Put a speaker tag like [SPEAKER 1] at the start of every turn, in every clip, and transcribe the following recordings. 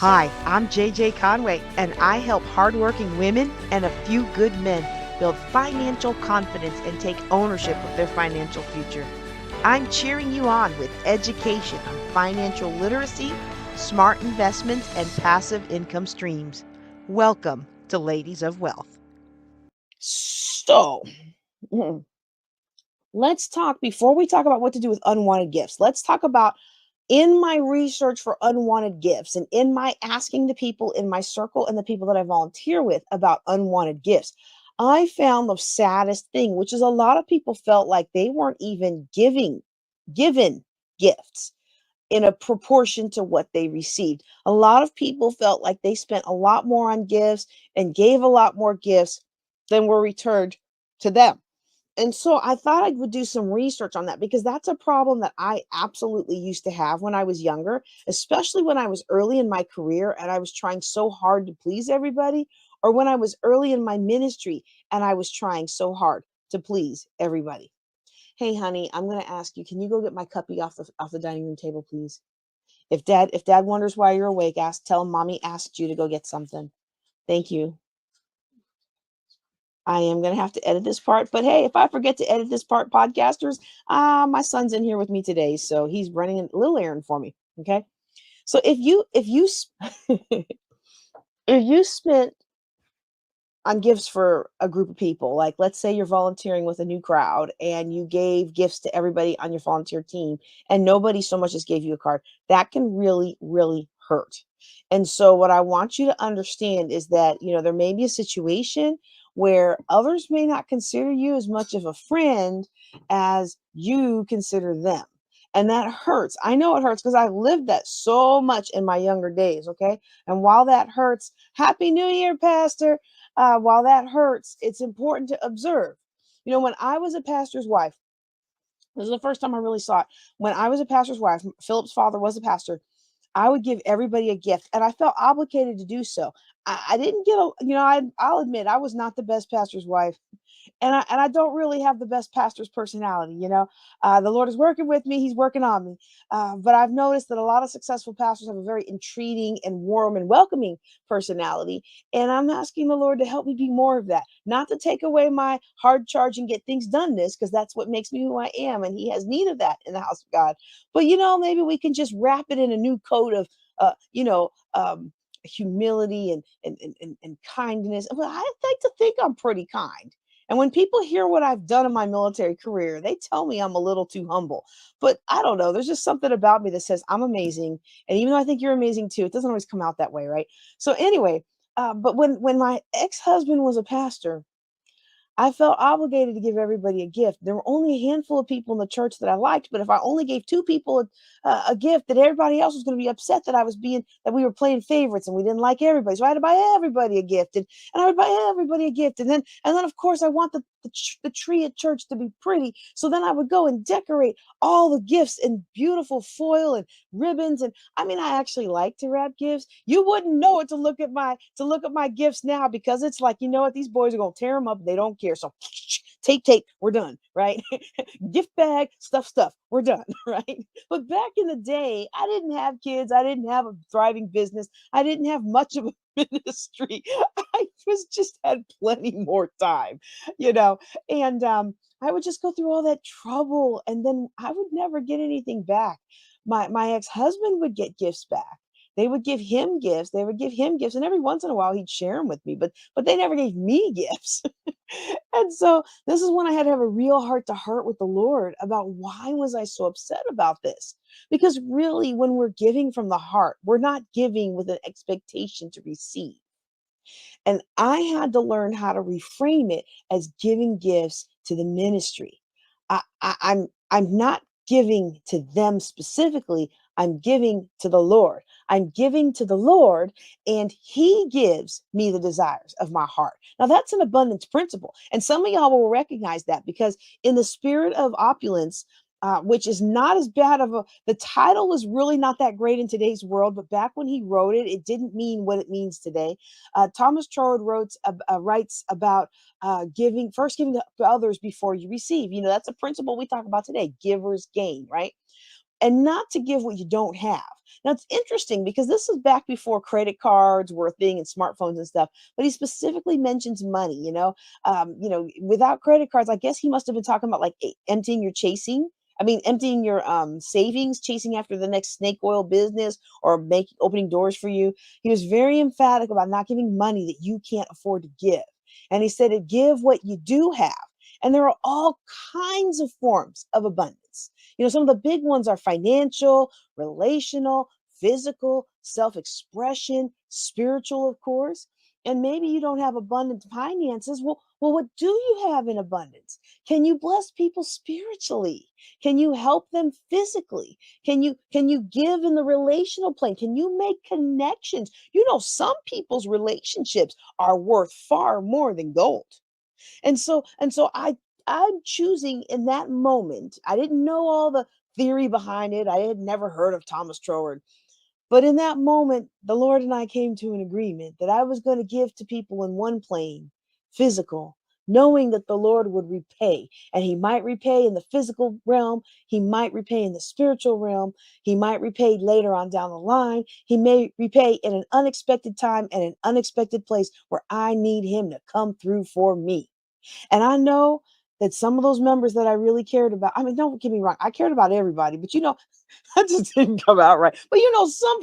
[SPEAKER 1] Hi, I'm JJ Conway, and I help hardworking women and a few good men build financial confidence and take ownership of their financial future. I'm cheering you on with education on financial literacy, smart investments, and passive income streams. Welcome to Ladies of Wealth.
[SPEAKER 2] So, let's talk before we talk about what to do with unwanted gifts. Let's talk about in my research for unwanted gifts and in my asking the people in my circle and the people that I volunteer with about unwanted gifts. I found the saddest thing, which is a lot of people felt like they weren't even given gifts in a proportion to what they received. A lot of people felt like they spent a lot more on gifts and gave a lot more gifts than were returned to them. And so I thought I would do some research on that because that's a problem that I absolutely used to have when I was younger, especially when I was early in my career and I was trying so hard to please everybody, or when I was early in my ministry and I was trying so hard to please everybody. Hey honey, I'm going to ask you, can you go get my cuppy off the dining room table, please? If dad wonders why you're awake, tell him mommy asked you to go get something. Thank you. I am going to have to edit this part, but hey, if I forget to edit this part, podcasters, my son's in here with me today, so he's running a little errand for me. Okay, so if you spent on gifts for a group of people, like let's say you're volunteering with a new crowd and you gave gifts to everybody on your volunteer team, and nobody so much as gave you a card, that can really, really hurt. And so, what I want you to understand is that there may be a situation where others may not consider you as much of a friend as you consider them. And that hurts. I know it hurts because I lived that so much in my younger days. Okay. And while that hurts, Happy New Year, Pastor. While that hurts, it's important to observe. When I was a pastor's wife, this is the first time I really saw it. When I was a pastor's wife, Philip's father was a pastor. I would give everybody a gift, and I felt obligated to do so. I didn't get a, I'll admit I was not the best pastor's wife, and I don't really have the best pastor's personality. The Lord is working with me; He's working on me. But I've noticed that a lot of successful pastors have a very intriguing and warm and welcoming personality, and I'm asking the Lord to help me be more of that. Not to take away my hard charge and get things doneness, because that's what makes me who I am, and He has need of that in the house of God. But maybe we can just wrap it in a new coat of, humility and kindness. Well, I like to think I'm pretty kind. And when people hear what I've done in my military career, they tell me I'm a little too humble. But I don't know. There's just something about me that says I'm amazing. And even though I think you're amazing too, it doesn't always come out that way, right? So anyway, but when my ex-husband was a pastor, I felt obligated to give everybody a gift. There were only a handful of people in the church that I liked, but if I only gave two people a gift, that everybody else was going to be upset that we were playing favorites and we didn't like everybody. So I had to buy everybody a gift, and I would buy everybody a gift, and then of course I want the tree at church to be pretty. So then I would go and decorate all the gifts in beautiful foil and ribbons. And I mean, I actually like to wrap gifts. You wouldn't know it to look at my gifts now, because it's like, you know what, these boys are gonna tear them up. They don't care. So tape, we're done, right? Gift bag, stuff, we're done, right? But back in the day, I didn't have kids, I didn't have a thriving business, I didn't have much of a ministry. I was just had plenty more time, you know, and I would just go through all that trouble, and then I would never get anything back. My ex-husband would get gifts back. They would give him gifts. They would give him gifts, and every once in a while he'd share them with me. But they never gave me gifts. And so this is when I had to have a real heart to heart with the Lord about why was I so upset about this? Because really, when we're giving from the heart, we're not giving with an expectation to receive. And I had to learn how to reframe it as giving gifts to the ministry. I'm not giving to them specifically. I'm giving to the Lord. I'm giving to the Lord, and He gives me the desires of my heart. Now, that's an abundance principle. And some of y'all will recognize that, because in the spirit of opulence, which is not as bad of the title was really not that great in today's world, but back when he wrote it, it didn't mean what it means today. Thomas Trode writes about giving to others before you receive. That's a principle we talk about today, givers gain, right? and not to give what you don't have. Now it's interesting because this is back before credit cards were a thing and smartphones and stuff, but he specifically mentions money, without credit cards, I guess he must have been talking about like emptying your emptying your savings, chasing after the next snake oil business or opening doors for you. He was very emphatic about not giving money that you can't afford to give. And he said to give what you do have. And there are all kinds of forms of abundance. Some of the big ones are financial, relational, physical, self expression, spiritual, of course. And maybe you don't have abundant finances. Well, what do you have in abundance? Can you bless people spiritually? Can you help them physically? Can you give in the relational plane? Can you make connections? Some people's relationships are worth far more than gold. And so I'm choosing in that moment. I didn't know all the theory behind it. I had never heard of Thomas Troward. But in that moment, the Lord and I came to an agreement that I was going to give to people in one plane, physical, knowing that the Lord would repay. And he might repay in the physical realm. He might repay in the spiritual realm. He might repay later on down the line. He may repay in an unexpected time and an unexpected place where I need him to come through for me. And I know that some of those members that I really cared about, I mean, don't get me wrong, I cared about everybody, but that just didn't come out right. But some,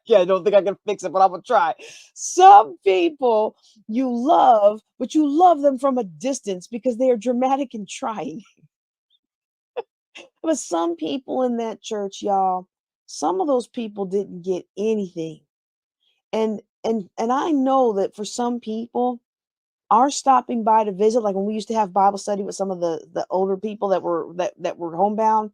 [SPEAKER 2] yeah, I don't think I can fix it, but I'm gonna try. Some people you love, but you love them from a distance because they are dramatic and trying. But some people in that church, y'all, some of those people didn't get anything. And I know that for some people, our stopping by to visit, like when we used to have Bible study with some of the older people that were homebound,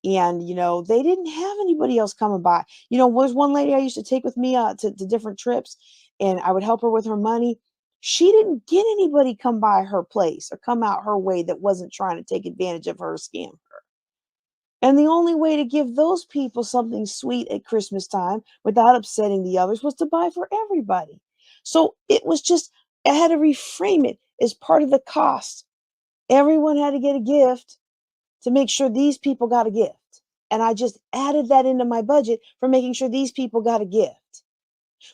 [SPEAKER 2] and they didn't have anybody else coming by. Was one lady I used to take with me to different trips, and I would help her with her money. She didn't get anybody come by her place or come out her way that wasn't trying to take advantage of her or scam her. And the only way to give those people something sweet at Christmas time without upsetting the others was to buy for everybody. So it was just, I had to reframe it as part of the cost. Everyone had to get a gift to make sure these people got a gift. And I just added that into my budget for making sure these people got a gift.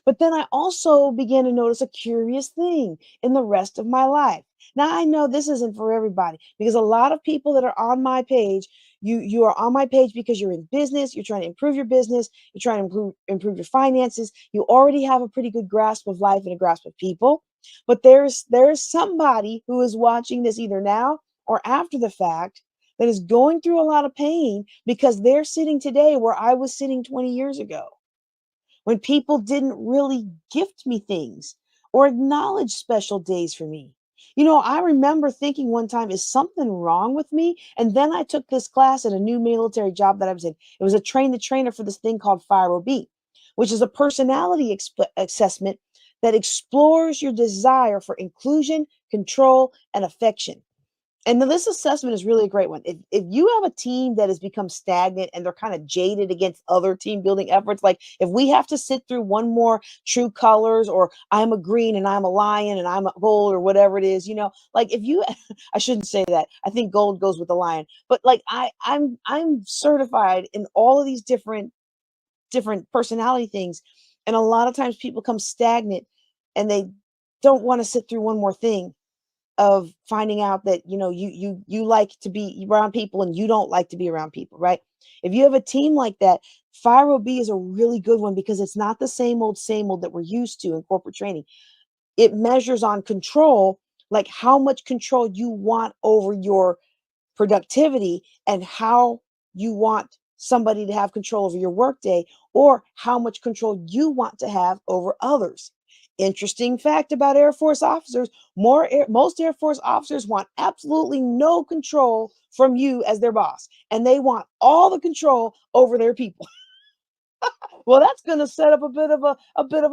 [SPEAKER 2] But then I also began to notice a curious thing in the rest of my life. Now I know this isn't for everybody because a lot of people that are on my page, you are on my page because you're in business, you're trying to improve your business, you're trying to improve your finances. You already have a pretty good grasp of life and a grasp of people. But there's somebody who is watching this either now or after the fact that is going through a lot of pain because they're sitting today where I was sitting 20 years ago, when people didn't really gift me things or acknowledge special days for me. I remember thinking one time, is something wrong with me? And then I took this class at a new military job that I was in. It was a train the trainer for this thing called Fireside, which is a personality assessment that explores your desire for inclusion, control, and affection. And this assessment is really a great one. If you have a team that has become stagnant and they're kind of jaded against other team building efforts, like if we have to sit through one more True Colors or I'm a green and I'm a lion and I'm a gold or whatever it is, like if you, I shouldn't say that. I think gold goes with the lion, but like I'm certified in all of these different personality things, and a lot of times people come stagnant and they don't want to sit through one more thing of finding out that you like to be around people and you don't like to be around people, right? If you have a team like that, Firo B is a really good one because it's not the same old that we're used to in corporate training. It measures on control, like how much control you want over your productivity and how you want somebody to have control over your workday, or how much control you want to have over others. Interesting fact about Air Force officers, most Air Force officers want absolutely no control from you as their boss, and they want all the control over their people. Well, that's going to set up a bit of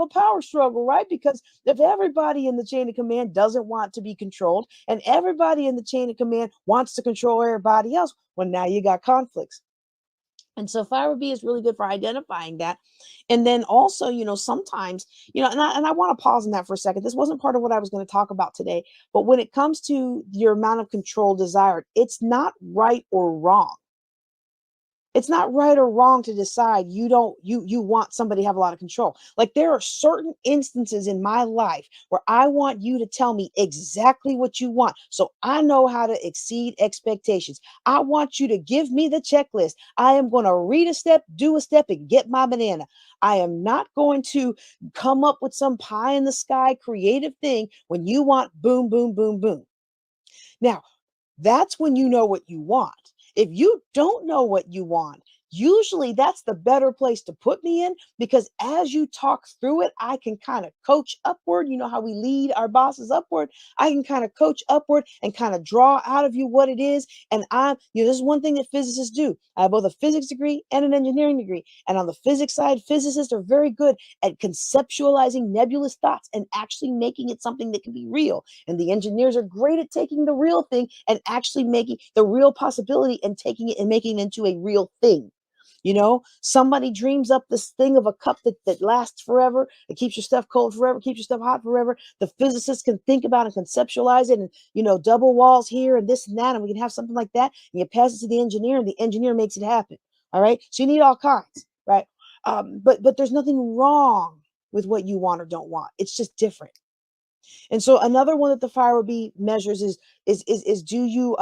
[SPEAKER 2] a power struggle, right? Because if everybody in the chain of command doesn't want to be controlled, and everybody in the chain of command wants to control everybody else, well, now you got conflicts. And so Fire B is really good for identifying that. And then also, sometimes, and I want to pause on that for a second. This wasn't part of what I was going to talk about today, but when it comes to your amount of control desired, it's not right or wrong. It's not right or wrong to decide you want somebody to have a lot of control. Like there are certain instances in my life where I want you to tell me exactly what you want so I know how to exceed expectations. I want you to give me the checklist. I am going to read a step, do a step, and get my banana. I am not going to come up with some pie in the sky creative thing when you want boom, boom, boom, boom. Now, that's when you know what you want. If you don't know what you want, usually that's the better place to put me in, because as you talk through it, I can kind of coach upward. You know how we lead our bosses upward? I can kind of coach upward and kind of draw out of you what it is. And this is one thing that physicists do. I have both a physics degree and an engineering degree. And on the physics side, physicists are very good at conceptualizing nebulous thoughts and actually making it something that can be real. And the engineers are great at taking the real thing and actually making the real possibility and taking it and making it into a real thing. Somebody dreams up this thing of a cup that lasts forever. It keeps your stuff cold forever, keeps your stuff hot forever. The physicists can think about and conceptualize it, and double walls here and this and that, and we can have something like that. And you pass it to the engineer, and the engineer makes it happen. All right. So you need all kinds, right? But there's nothing wrong with what you want or don't want. It's just different. And so another one that the Fire Bee measures is do you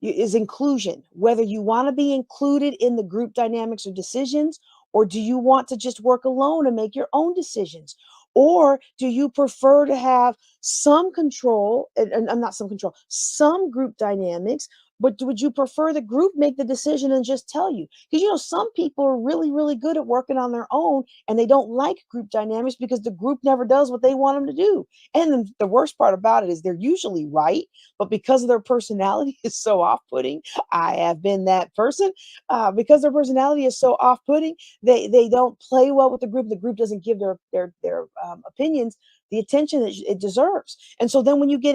[SPEAKER 2] is inclusion, whether you want to be included in the group dynamics or decisions, or do you want to just work alone and make your own decisions, or do you prefer to have some control and not some control, some group dynamics, but would you prefer the group make the decision and just tell you? Because some people are really, really good at working on their own, and they don't like group dynamics because the group never does what they want them to do. And then the worst part about it is they're usually right, but because of their personality is so off-putting, I have been that person. Because their personality is so off-putting, they don't play well with the group. The group doesn't give their opinions the attention that it deserves. And so then when you get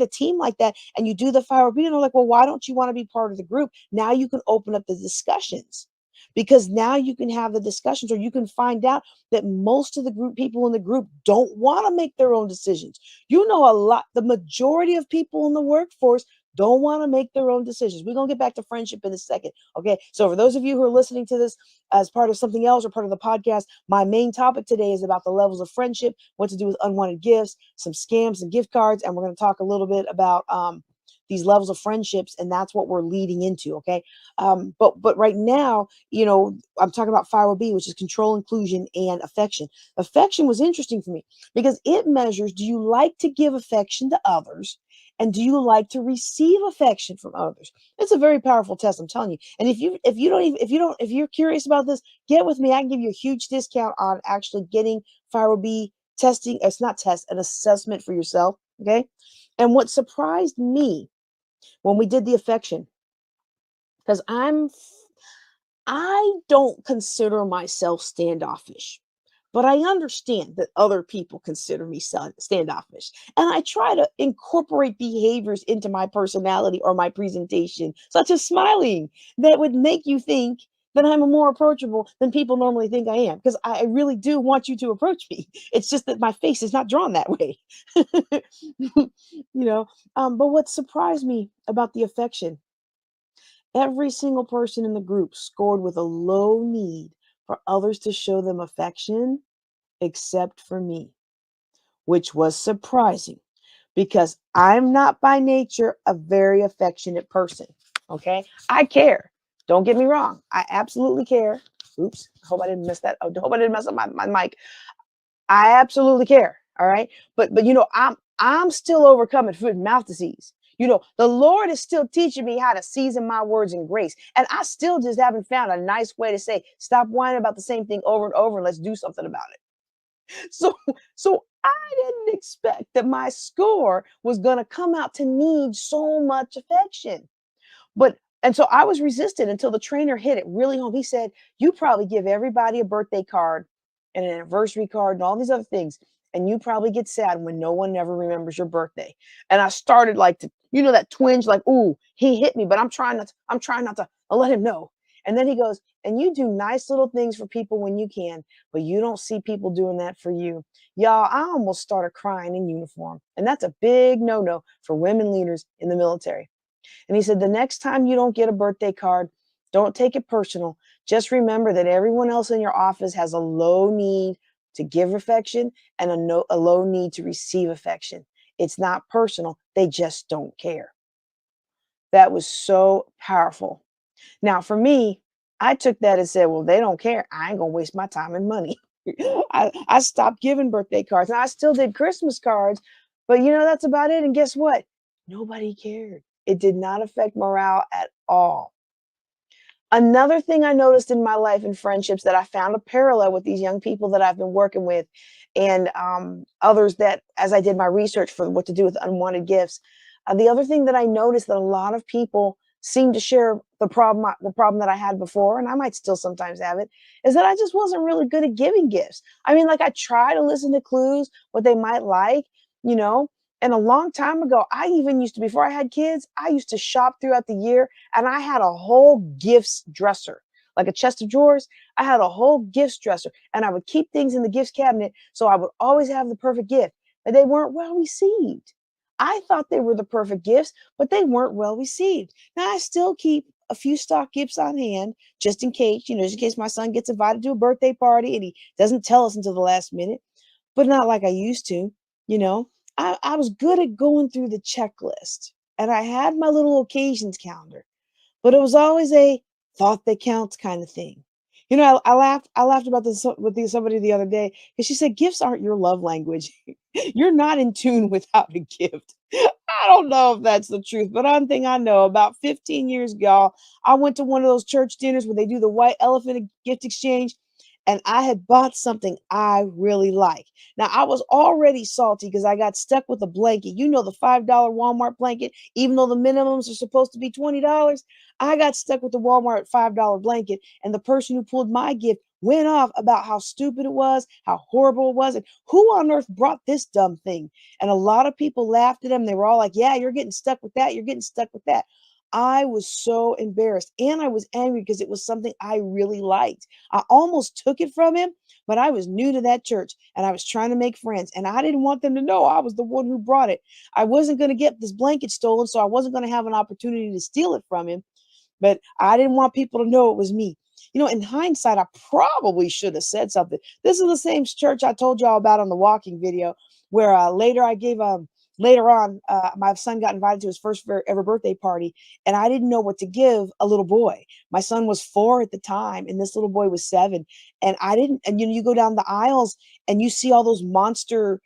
[SPEAKER 2] a team like that and you do the Fire Bee, and they're like, well, why don't you want to be part of the group? Now you can open up the discussions, because now you can have the discussions, or you can find out that most of the group people in the group don't want to make their own decisions. The majority of people in the workforce don't want to make their own decisions. We're going to get back to friendship in a second. Okay. So for those of you who are listening to this as part of something else or part of the podcast, my main topic today is about the levels of friendship, what to do with unwanted gifts, some scams and gift cards. And we're going to talk a little bit about, these levels of friendships, and that's what we're leading into. Okay. But right now, I'm talking about Fire B, which is control, inclusion, and affection. Affection was interesting for me because it measures, do you like to give affection to others? And do you like to receive affection from others? It's a very powerful test, I'm telling you. And if you're curious about this, get with me. I can give you a huge discount on actually getting Fire B testing. It's not test, an assessment for yourself. Okay. And what surprised me when we did the affection, because I don't consider myself standoffish, but I understand that other people consider me standoffish. And I try to incorporate behaviors into my personality or my presentation, such as smiling, that would make you think that I'm more approachable than people normally think I am, because I really do want you to approach me. It's just that my face is not drawn that way. But what surprised me about the affection, every single person in the group scored with a low need for others to show them affection, except for me, which was surprising because I'm not by nature a very affectionate person. Okay. I care. Don't get me wrong. I absolutely care. Oops. Hope I didn't mess that. Oh, hope I didn't mess up my mic. I absolutely care. All right. But I'm still overcoming foot and mouth disease. The Lord is still teaching me how to season my words in grace. And I still just haven't found a nice way to say, stop whining about the same thing over and over and let's do something about it. So I didn't expect that my score was going to come out to need so much affection. And so I was resistant until the trainer hit it really home. He said, you probably give everybody a birthday card and an anniversary card and all these other things. And you probably get sad when no one ever remembers your birthday. And I started that twinge, like, ooh, he hit me, but I'm trying not to I'll let him know. And then he goes, and you do nice little things for people when you can, but you don't see people doing that for you. Y'all, I almost started crying in uniform. And that's a big no-no for women leaders in the military. And he said, the next time you don't get a birthday card, Don't take it personal. Just remember that everyone else in your office has a low need to give affection and a low need to receive affection. It's not personal. They just don't care. That was so powerful. Now, for me, I took that and said, well, they don't care. I ain't going to waste my time and money. I stopped giving birthday cards and I still did Christmas cards, but that's about it. And guess what? Nobody cared. It did not affect morale at all. Another thing I noticed in my life and friendships that I found a parallel with these young people that I've been working with and others that, as I did my research for what to do with unwanted gifts, the other thing that I noticed that a lot of people seem to share the problem that I had before, and I might still sometimes have it, is that I just wasn't really good at giving gifts. I mean, like I try to listen to clues, what they might like, you know, and a long time ago, I even used to, before I had kids, I used to shop throughout the year and I had a whole gifts dresser, like a chest of drawers. I had a whole gifts dresser and I would keep things in the gifts cabinet so I would always have the perfect gift. But they weren't well received. I thought they were the perfect gifts, but they weren't well received. Now I still keep a few stock gifts on hand just in case, just in case my son gets invited to a birthday party and he doesn't tell us until the last minute, but not like I used to, you know. I was good at going through the checklist and I had my little occasions calendar, but it was always a thought that counts kind of thing. I laughed about this with somebody the other day because she said gifts aren't your love language. You're not in tune without a gift. I don't know if that's the truth, but one thing I know, about 15 years ago, I went to one of those church dinners where they do the white elephant gift exchange, and I had bought something I really like. Now, I was already salty because I got stuck with a blanket. The $5 Walmart blanket, even though the minimums are supposed to be $20, I got stuck with the Walmart $5 blanket, and the person who pulled my gift went off about how stupid it was, how horrible it was, and who on earth brought this dumb thing? And a lot of people laughed at him. They were all like, yeah, you're getting stuck with that. You're getting stuck with that. I was so embarrassed and I was angry because it was something I really liked. I almost took it from him, but I was new to that church and I was trying to make friends and I didn't want them to know I was the one who brought it. I wasn't going to get this blanket stolen, so I wasn't going to have an opportunity to steal it from him, but I didn't want people to know it was me. In hindsight, I probably should have said something. This is the same church I told y'all about on the walking video, where later on, my son got invited to his first ever birthday party, and I didn't know what to give a little boy. My son was 4 at the time, and this little boy was 7, and I didn't. And you go down the aisles, and you see all those monster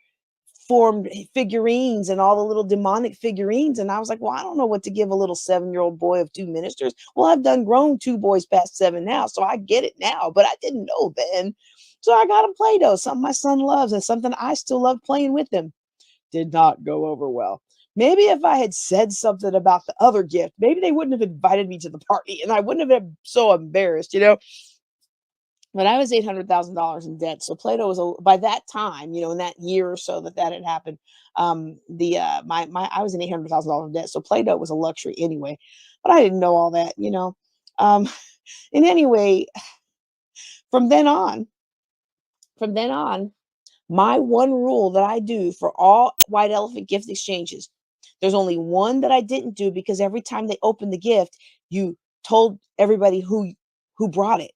[SPEAKER 2] formed figurines and all the little demonic figurines. And I was like, well, I don't know what to give a little 7-year-old boy of 2 ministers. Well, I've done grown 2 boys past 7 now, so I get it now, but I didn't know then. So I got him Play-Doh, something my son loves and something I still love playing with him. Did not go over well. Maybe if I had said something about the other gift, maybe they wouldn't have invited me to the party and I wouldn't have been so embarrassed. But I was $800,000 in debt. So Plato was by that time, in that year or so that had happened. The my I was in $800,000 in debt. So Plato was a luxury anyway, but I didn't know all that. Um, and anyway, from then on, from then on, my one rule that I do for all white elephant gift exchanges, there's only one that I didn't do because every time they opened the gift, you told everybody who brought it.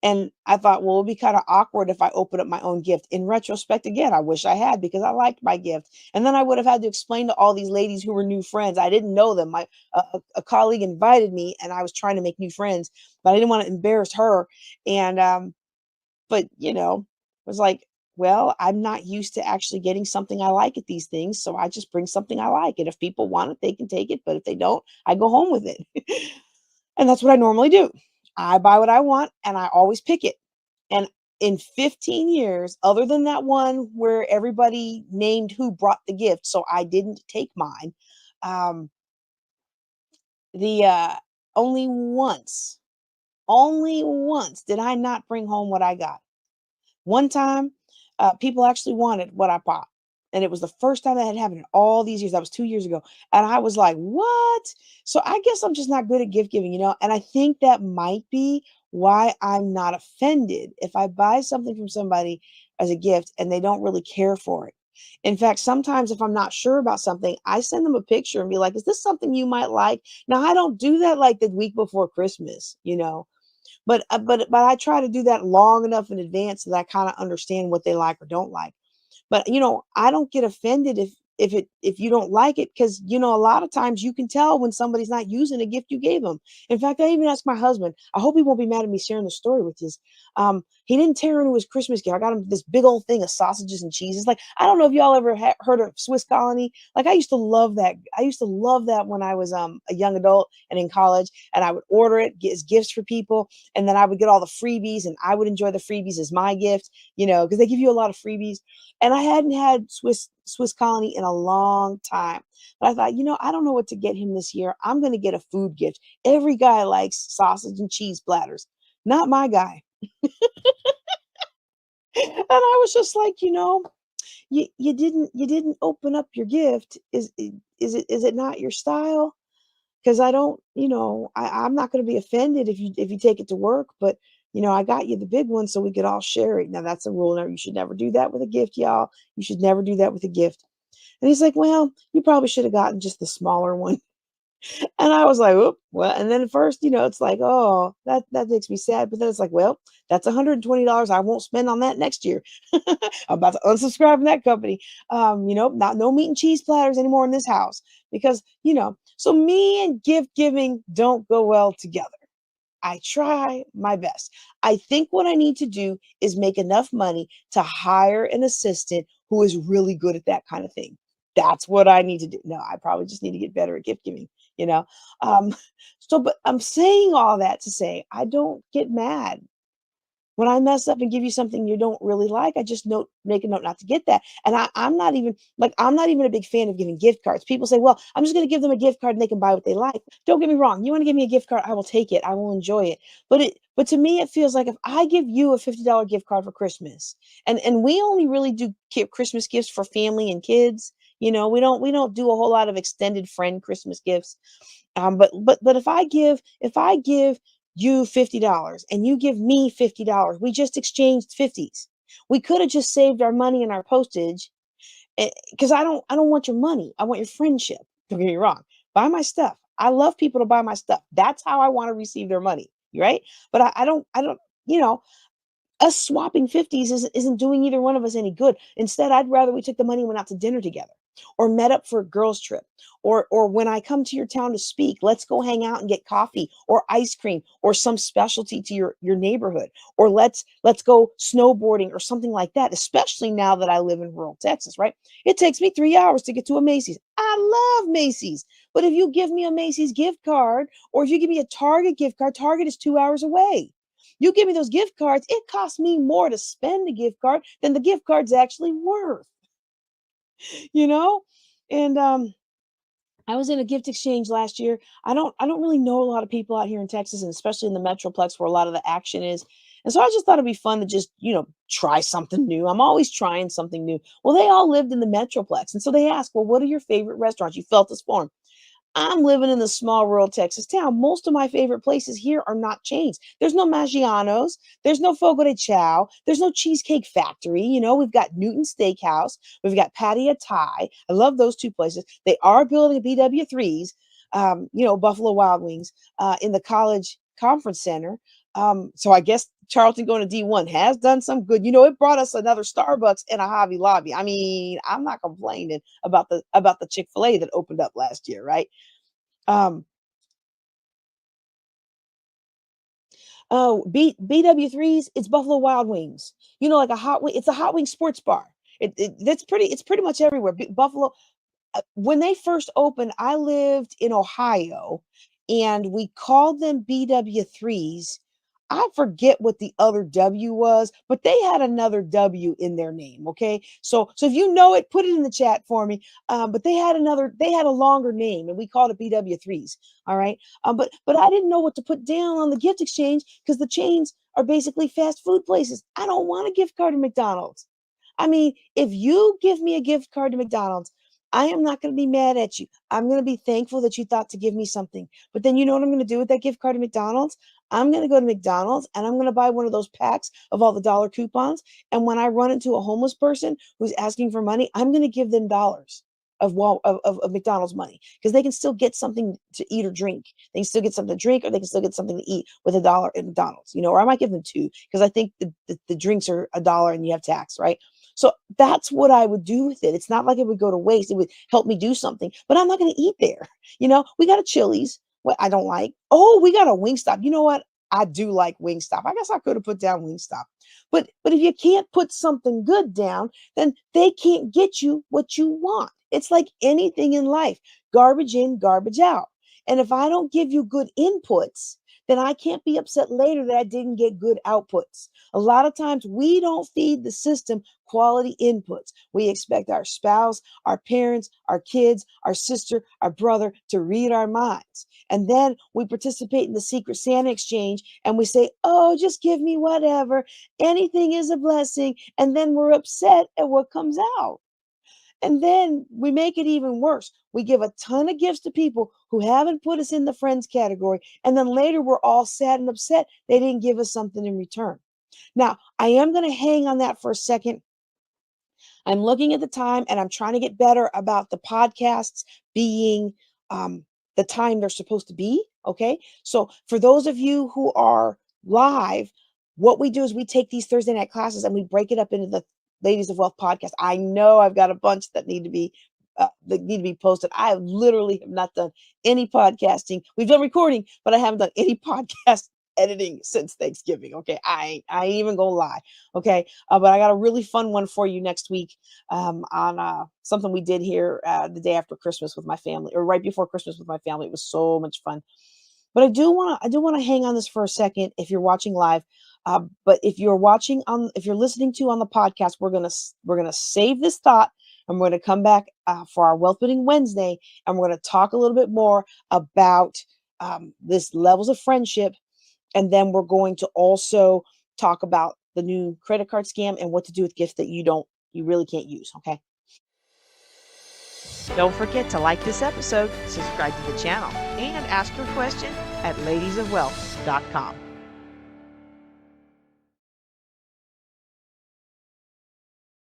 [SPEAKER 2] And I thought, well, it'd be kind of awkward if I open up my own gift. In retrospect, again, I wish I had because I liked my gift. And then I would have had to explain to all these ladies who were new friends. I didn't know them. A colleague invited me, and I was trying to make new friends, but I didn't want to embarrass her. And but it was like, well, I'm not used to actually getting something I like at these things, so I just bring something I like. And if people want it, they can take it. But if they don't, I go home with it. And that's what I normally do. I buy what I want and I always pick it. And in 15 years, other than that one where everybody named who brought the gift, so I didn't take mine, um, the only once did I not bring home what I got. One time, people actually wanted what I bought. And it was the first time that had happened in all these years. That was 2 years ago. And I was like, what? So I guess I'm just not good at gift giving. And I think that might be why I'm not offended if I buy something from somebody as a gift and they don't really care for it. In fact, sometimes if I'm not sure about something, I send them a picture and be like, "Is this something you might like?" Now, I don't do that like the week before Christmas, but I try to do that long enough in advance so that I kind of understand what they like or don't like. But, I don't get offended if you don't like it, because a lot of times you can tell when somebody's not using a gift you gave them. In fact, I even asked my husband, I hope he won't be mad at me sharing the story with you. He didn't tear into his Christmas gift. I got him this big old thing of sausages and cheeses. Like, I don't know if y'all ever heard of Swiss Colony. Like, I used to love that. I used to love that when I was a young adult and in college, and I would order it, get as gifts for people, and then I would get all the freebies, and I would enjoy the freebies as my gift, because they give you a lot of freebies. And I hadn't had Swiss Colony in a long time. But I thought, I don't know what to get him this year. I'm going to get a food gift. Every guy likes sausage and cheese platters. Not my guy. And I was just like, you didn't open up your gift. Is it not your style? Because I don't, I'm not going to be offended if you take it to work, but I got you the big one so we could all share it. Now that's a rule. Now you should never do that with a gift, y'all. You should never do that with a gift. And he's like, well, you probably should have gotten just the smaller one. And I was like, "Oop, well," and then at first, it's like, oh, that makes me sad. But then it's like, well, that's $120 I won't spend on that next year. I'm about to unsubscribe from that company. Not no meat and cheese platters anymore in this house because, so me and gift giving don't go well together. I try my best. I think what I need to do is make enough money to hire an assistant who is really good at that kind of thing. That's what I need to do. No, I probably just need to get better at gift giving, you know. Um, but I'm saying all that to say I don't get mad when I mess up and give you something you don't really like. I just make a note not to get that. And I'm not even a big fan of giving gift cards. People say, well, I'm just going to give them a gift card and they can buy what they like. Don't get me wrong. You want to give me a gift card, I will take it. I will enjoy it. But to me, it feels like if I give you a $50 gift card for Christmas, and we only really do Christmas gifts for family and kids. We don't do a whole lot of extended friend Christmas gifts. But if I give you $50 and you give me $50, we just exchanged 50s. We could have just saved our money and our postage, because I don't want your money. I want your friendship. Don't get me wrong. Buy my stuff. I love people to buy my stuff. That's how I want to receive their money, right? But I don't, you know, us swapping 50s isn't doing either one of us any good. Instead, I'd rather we took the money and went out to dinner together or met up for a girls' trip. Or when I come to your town to speak, let's go hang out and get coffee or ice cream or some specialty to your neighborhood. Or let's go snowboarding or something like that, especially now that I live in rural Texas, right? It takes me 3 hours to get to a Macy's. I love Macy's. But if you give me a Macy's gift card, or if you give me a Target gift card, Target is 2 hours away. You give me those gift cards, it costs me more to spend the gift card than the gift card's actually worth, you know? And I was in a gift exchange last year. I don't really know a lot of people out here in Texas, and especially in the Metroplex where a lot of the action is. And so I just thought it'd be fun to just, try something new. I'm always trying something new. Well, they all lived in the Metroplex. And so they asked, well, what are your favorite restaurants? You felt this for 'em. I'm living in the small rural Texas town. Most of my favorite places here are not chains. There's no Maggiano's. There's no Fogo de Chao. There's no Cheesecake Factory. We've got Newton Steakhouse. We've got Patty Thai. I love those two places. They are building a BW3s, Buffalo Wild Wings, in the College Conference Center. So I guess Charlton going to D1 has done some good. It brought us another Starbucks and a Hobby Lobby. I mean, I'm not complaining about the Chick-fil-A that opened up last year, right? Um, oh, BW3s, it's Buffalo Wild Wings. Like a hot wing, it's a hot wing sports bar. It's pretty much everywhere. Buffalo, when they first opened, I lived in Ohio and we called them BW3s. I forget what the other W was, but they had another W in their name. Okay. So if you know it, put it in the chat for me. But they had a longer name and we called it BW3s. All right. But I didn't know what to put down on the gift exchange because the chains are basically fast food places. I don't want a gift card to McDonald's. I mean, if you give me a gift card to McDonald's, I am not going to be mad at you. I'm going to be thankful that you thought to give me something. But then you know what I'm going to do with that gift card to McDonald's? I'm going to go to McDonald's and I'm going to buy one of those packs of all the dollar coupons. And when I run into a homeless person who's asking for money, I'm going to give them dollars of McDonald's money, because they can still get something to eat or drink. They can still get something to drink, or they can still get something to eat with $1 at McDonald's, or I might give them two, because I think the drinks are $1 and you have tax, right? So that's what I would do with it. It's not like it would go to waste. It would help me do something, but I'm not going to eat there. We got a Chili's, what I don't like. Oh, we got a Wingstop. You know what? I do like Wingstop. I guess I could have put down Wingstop. But if you can't put something good down, then they can't get you what you want. It's like anything in life, garbage in, garbage out. And if I don't give you good inputs, then I can't be upset later that I didn't get good outputs. A lot of times we don't feed the system quality inputs. We expect our spouse, our parents, our kids, our sister, our brother to read our minds. And then we participate in the Secret Santa exchange and we say, oh, just give me whatever. Anything is a blessing. And then we're upset at what comes out. And then we make it even worse. We give a ton of gifts to people who haven't put us in the friends category. And then later we're all sad and upset they didn't give us something in return. Now, I am going to hang on that for a second. I'm looking at the time and I'm trying to get better about the podcasts being the time they're supposed to be. Okay. So for those of you who are live, what we do is we take these Thursday night classes and we break it up into the Ladies of Wealth podcast. I know I've got a bunch that need to be posted. I literally have not done any podcasting. We've done recording, but I haven't done any podcast editing since Thanksgiving. Okay, I ain't even gonna lie. Okay, but I got a really fun one for you next week on something we did here the day after Christmas with my family, or right before Christmas with my family. It was so much fun. But I do want to hang on this for a second if you're watching live. But if you're listening to on the podcast, we're gonna save this thought, and we're gonna come back for our Wealth Building Wednesday, and we're gonna talk a little bit more about this levels of friendship, and then we're going to also talk about the new credit card scam and what to do with gifts that you really can't use. Okay.
[SPEAKER 1] Don't forget to like this episode, subscribe to the channel, and ask your question at ladiesofwealth.com.